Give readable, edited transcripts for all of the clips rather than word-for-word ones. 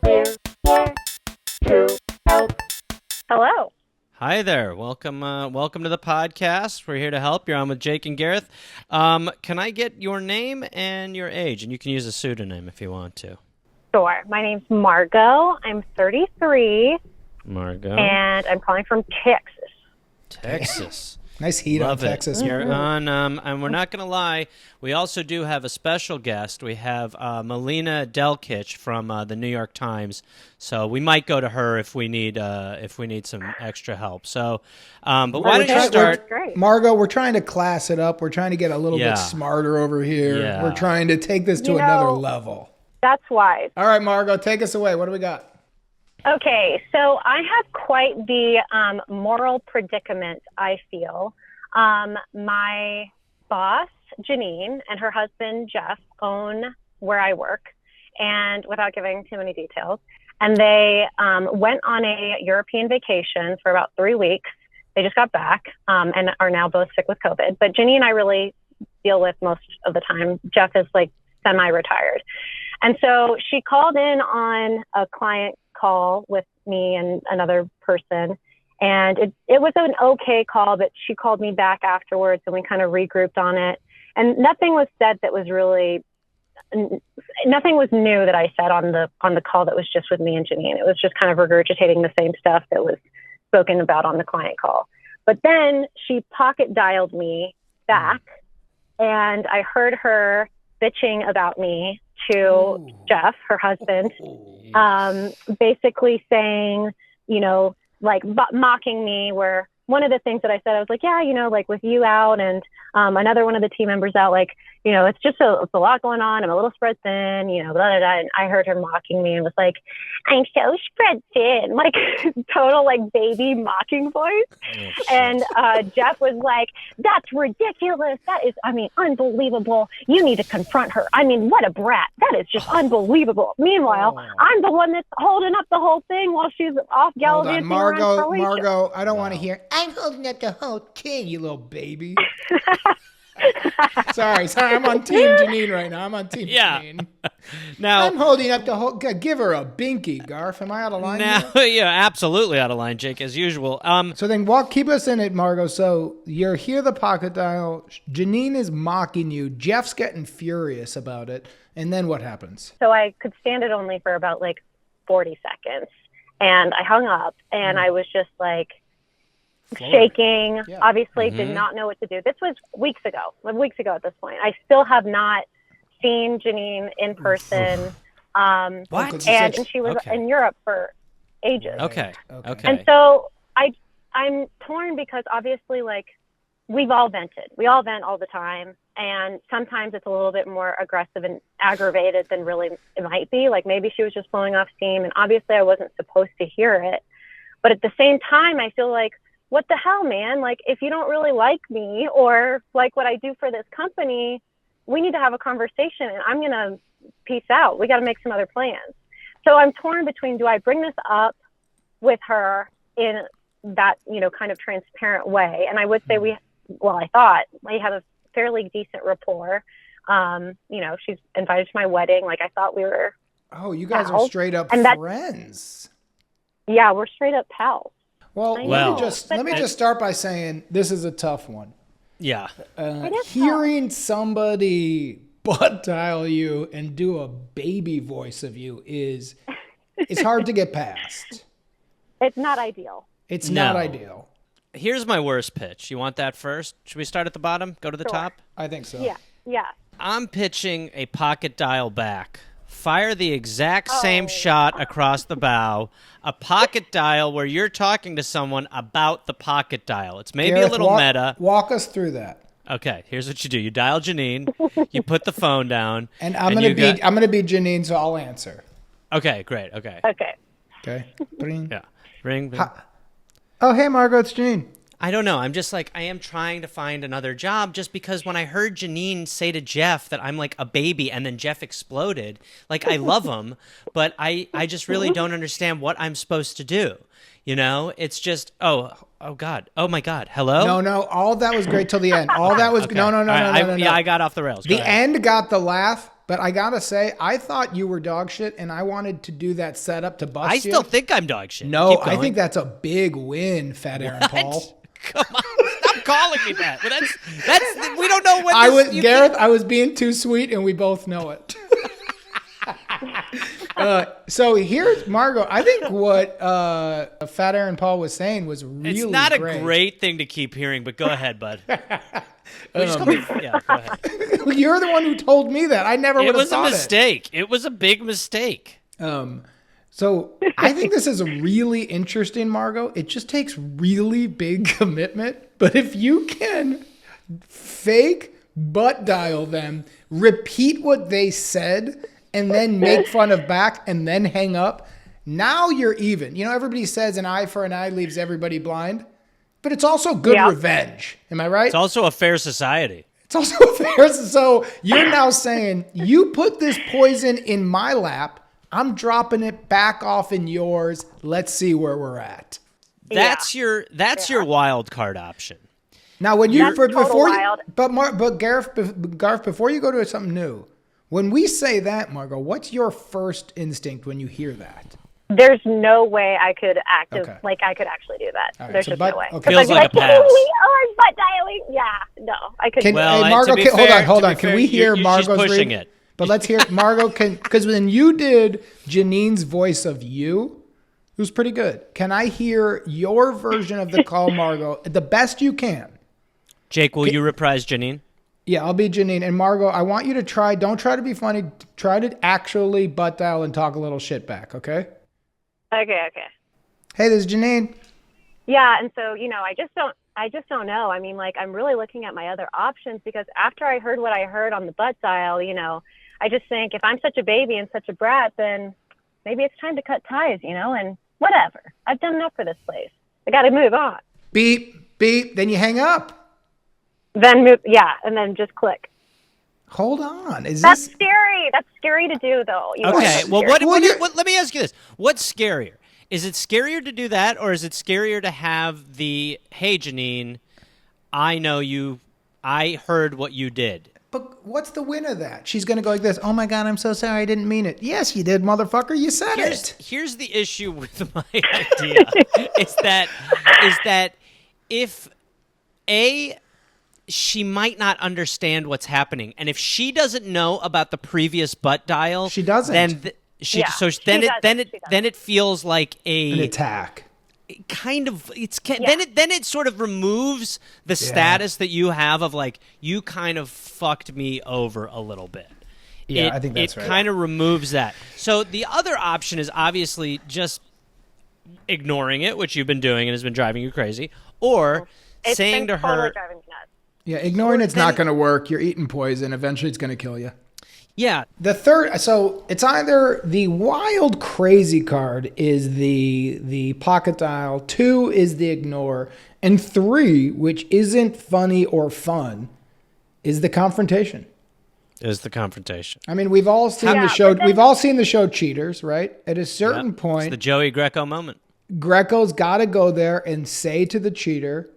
We're here to help. Hello. Hi there. Welcome to the podcast. We're here to help. You're on with Jake and Gareth. Can I get your name and your age? And you can use a pseudonym if you want to. Sure. My name's Margot. I'm 33. Margot. And I'm calling from Texas. Texas. Nice heat Love on it. Texas. You're on, and we're not going to lie, we also do have a special guest. We have Melina Delkich from the New York Times. So we might go to her if we need some extra help. So, but why don't you start? Margot, we're trying to class it up. We're trying to get a little bit smarter over here. Yeah. We're trying to take this to another level. That's wise. All right, Margot, take us away. What do we got? Okay, so I have quite the moral predicament, I feel. My boss, Janine, and her husband, Jeff, own where I work, and without giving too many details. And they went on a European vacation for about 3 weeks. They just got back and are now both sick with COVID. But Janine I really deal with most of the time. Jeff is like semi-retired. And so she called in on a client call with me and another person, and it was an okay call, but she called me back afterwards and we kind of regrouped on it, and nothing was said that was really, nothing was new that I said on the call that was just with me and Janine. It was just kind of regurgitating the same stuff that was spoken about on the client call. But then she pocket dialed me back, and I heard her bitching about me to Jeff, her husband, basically saying, like mocking me, where one of the things that I said, I was like, yeah, like with you out and another one of the team members out, like, it's just it's a lot going on. I'm a little spread thin, blah, blah, blah. And I heard her mocking me and was like, I'm so spread thin, like total like baby mocking voice. And Jeff was like, that's ridiculous. That is, unbelievable. You need to confront her. What a brat. That is just unbelievable. Meanwhile, I'm the one that's holding up the whole thing while she's off gallivanting around Croatia. Margot, I don't want to hear, I'm holding up the whole thing, you little baby. Sorry, I'm on Team Janine right now. I'm on Team Janine. Now I'm holding up the whole. Give her a binky, Garth. Am I out of line? Yeah, absolutely out of line, Jake, as usual. So then, keep us in it, Margot. So you're here, the pocket dial. Janine is mocking you. Jeff's getting furious about it, and then what happens? So I could stand it only for about 40 seconds, and I hung up, and I was just like, shaking, obviously did not know what to do. This was weeks ago at this point. I still have not seen Janine in person. What? And she was in Europe for ages. Okay. And so I'm torn because obviously, like, we've all vented. We all vent all the time. And sometimes it's a little bit more aggressive and aggravated than really it might be. Like, maybe she was just blowing off steam, and obviously I wasn't supposed to hear it. But at the same time, I feel like, what the hell, man? Like, if you don't really like me or like what I do for this company, we need to have a conversation, and I'm going to peace out. We got to make some other plans. So I'm torn between, do I bring this up with her in that, kind of transparent way? And I would say I thought we have a fairly decent rapport. She's invited to my wedding. Like, I thought we were. Oh, you guys are straight up friends. Yeah, we're straight up pals. Well, let me just start by saying this is a tough one. Yeah. Hearing somebody butt dial you and do a baby voice of you it's hard to get past. It's not ideal. It's not ideal. Here's my worst pitch. You want that first? Should we start at the bottom, go to the top? I think so. Yeah. I'm pitching a pocket dial back. Fire the exact same shot across the bow. A pocket dial where you're talking to someone about the pocket dial. It's maybe Gareth, a little meta. Walk us through that. Okay, here's what you do. You dial Janine. You put the phone down. And I'm gonna be Janine, so I'll answer. Okay, great. Okay. Ring. Yeah. Ring. Oh, hey, Margot, it's Janine. I don't know. I'm just like, I am trying to find another job just because when I heard Janine say to Jeff that I'm like a baby and then Jeff exploded, like, I love him, but I just really don't understand what I'm supposed to do. It's just, oh God. Oh my God. Hello? No. All that was great till the end. All that was, okay. no. Yeah, I got off the rails. The end got the laugh. but I gotta say, I thought you were dog shit, and I wanted to do that setup to bust I you. still think I'm dog shit. No, Keep I going. think that's a big win, Fat Aaron Paul. Come on, stop calling me that. But that's we don't know when. I was being too sweet, and we both know it. So here's Margot. I think what Fat Aaron Paul was saying was really It's not great. a great thing to keep hearing, but go ahead, bud. Yeah, go ahead. You're the one who told me that. I never would It have was a thought mistake. It was a big mistake. So I think this is a really interesting, Margot. It just takes really big commitment. But if you can fake butt dial them, repeat what they said, and then make fun of back and then hang up, now you're even. You know, everybody says an eye for an eye leaves everybody blind, but it's also good revenge. Am I right? It's also a fair society. It's also fair. So you're now saying, you put this poison in my lap, I'm dropping it back off in yours. Let's see where we're at. That's your wild card option. Now, when you That's total wild. but Gareth, before you go to something new, when we say that, Margot, what's your first instinct when you hear that? There's no way I could I could actually do that. Right, There's so just butt- no way. okay. Feels I'd be like a pass. oh, I'm butt dialing. Yeah, no, I couldn't. Well, Margot, to be fair- hold to on. be Can fair, we hear she's Margot's pushing read? it. But let's hear Margot. Because when you did Janine's voice of you, it was pretty good. Can I hear your version of the call, Margot, the best you can? Jake, will you reprise Janine? Yeah, I'll be Janine. And Margot, I want you to don't try to be funny. Try to actually butt dial and talk a little shit back, okay? Okay. Hey, this is Janine. Yeah, and so I just don't know. I mean, like, I'm really looking at my other options because after I heard what I heard on the butt dial, I just think if I'm such a baby and such a brat, then maybe it's time to cut ties, and whatever. I've done enough for this place. I got to move on. Beep, beep. Then you hang up. Then move, and then just click. Hold on. That's scary. That's scary to do, though. Okay. Well, Well, let me ask you this: what's scarier? Is it scarier to do that, or is it scarier to have the "Hey, Janine, I know you. I heard what you did." But what's the win of that? She's going to go like this. Oh, my God, I'm so sorry. I didn't mean it. Yes, you did, motherfucker. You said it. Here's the issue with my idea is that if she might not understand what's happening, and if she doesn't know about the previous butt dial, She doesn't. Then then it feels like An attack. kind of then it sort of removes the status that you have of like you kind of fucked me over a little bit. Yeah, I think that's right. It kind of removes that. So the other option is obviously just ignoring it, which you've been doing and has been driving you crazy, or It's saying been to totally her, driving me nuts. Yeah, ignoring it's not going to work. You're eating poison. Eventually, it's going to kill you. yeah, The third, so it's either the wild crazy card is the pocket dial, 2 is the ignore, and 3, which isn't funny or fun, is the confrontation. is the confrontation. I mean, we've all seen the show. We've all seen the show Cheaters, right? At a certain It's point, the Joey Greco moment. Greco's got to go there and say to the cheater,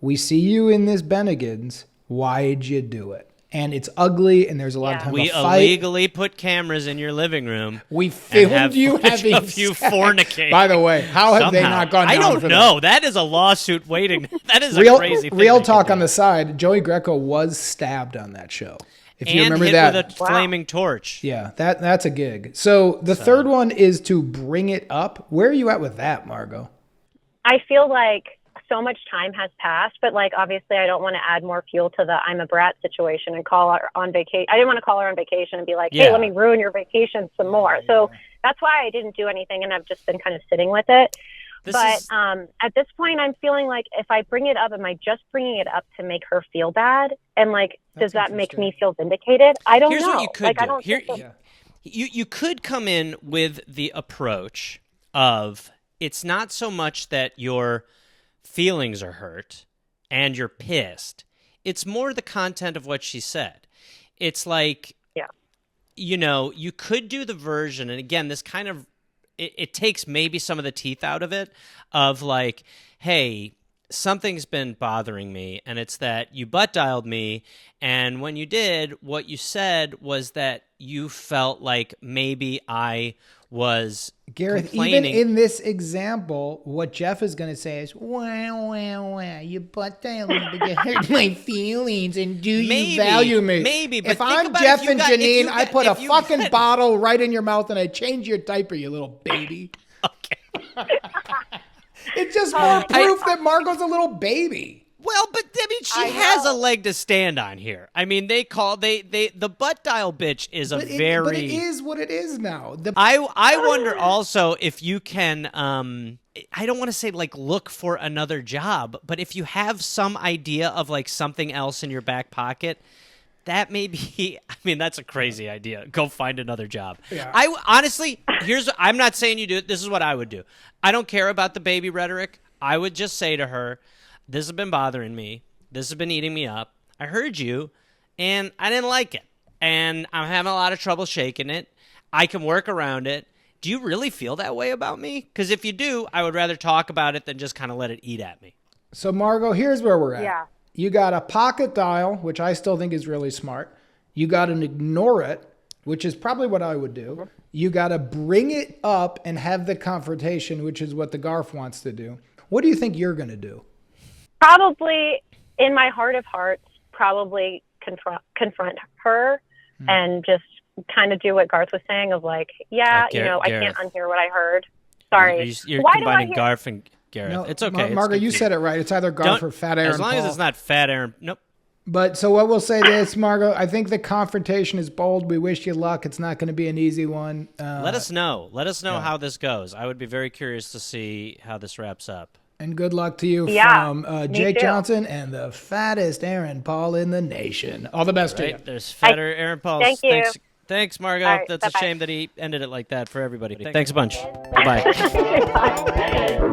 "We see you in this Bennigan's. Why'd you do it?" And it's ugly, and there's a lot of time We to fight. illegally put cameras in your living room. We filmed have you footage having of you sex. fornicating. By the way, how have they Somehow. not gone I down don't for know. That is a lawsuit waiting. That is Real, a crazy thing. real they could talk do. on the side. Joey Greco was stabbed on that show. If you And remember hit that, with a flaming torch. yeah, that's a gig. So the third one is to bring it up. Where are you at with that, Margot? I feel like so much time has passed, but like obviously I don't want to add more fuel to the I'm a brat situation and call her on vacation. I didn't want to call her on vacation and be like, hey, Yeah. let me ruin your vacation some more. So that's why I didn't do anything, and I've just been kind of sitting with it. At this point, I'm feeling like if I bring it up, am I just bringing it up to make her feel bad? And like, does that make me feel vindicated? I don't know. Here's what you could like, do. I don't think so. You could come in with the approach of it's not so much that your feelings are hurt and you're pissed. It's more the content of what she said. It's like, you could do the version, and again, this kind of, it takes maybe some of the teeth out of it, of like, hey, something's been bothering me, and it's that you butt dialed me, and when you did, what you said was that you felt like maybe I was Gareth, complaining. even in this example, what Jeff is going to say is, wow, you butt dialed me, but you hurt my feelings, and do you value me? Maybe, but if think I'm about Jeff if you and got- if Janine, you I got- put a if you fucking got- bottle right in your mouth and I change your diaper, you little baby. Okay. It's just more proof that Margot's a little baby. Well, but I mean, she has a leg to stand on here. I mean, the butt dial bitch is But it is what it is now. I wonder also if you can, I don't want to say like look for another job, but if you have some idea of like something else in your back pocket, that may be, I mean, that's a crazy idea. Go find another job. Yeah. I honestly, I'm not saying you do it. This is what I would do. I don't care about the baby rhetoric. I would just say to her, this has been bothering me. This has been eating me up. I heard you, and I didn't like it. And I'm having a lot of trouble shaking it. I can work around it. Do you really feel that way about me? Because if you do, I would rather talk about it than just kind of let it eat at me. So, Margot, here's where we're at. Yeah. You got a pocket dial, which I still think is really smart. You got an ignore it, which is probably what I would do. You got to bring it up and have the confrontation, which is what the Garf wants to do. What do you think you're going to do? Probably, in my heart of hearts, probably confront her and just kind of do what Garth was saying of like, I can't unhear what I heard. Sorry. You're Why combining do I hear- Garf and Gareth. No, it's okay. Margot, it's you said it right. It's either Garf or Fat Aaron As long Paul. as it's not Fat Aaron. Nope. But so what we'll say this, Margot, I think the confrontation is bold. We wish you luck. It's not going to be an easy one. Let us know. Let us know how this goes. I would be very curious to see how this wraps up. And good luck to you from Jake too. Johnson and the fattest Aaron Paul in the nation. All the best to you. Right? There's fatter Aaron Paul. Thank you. Thanks, Margot. All right, That's bye-bye. a shame that he ended it like that for everybody. Thanks a bunch. Bye. Bye.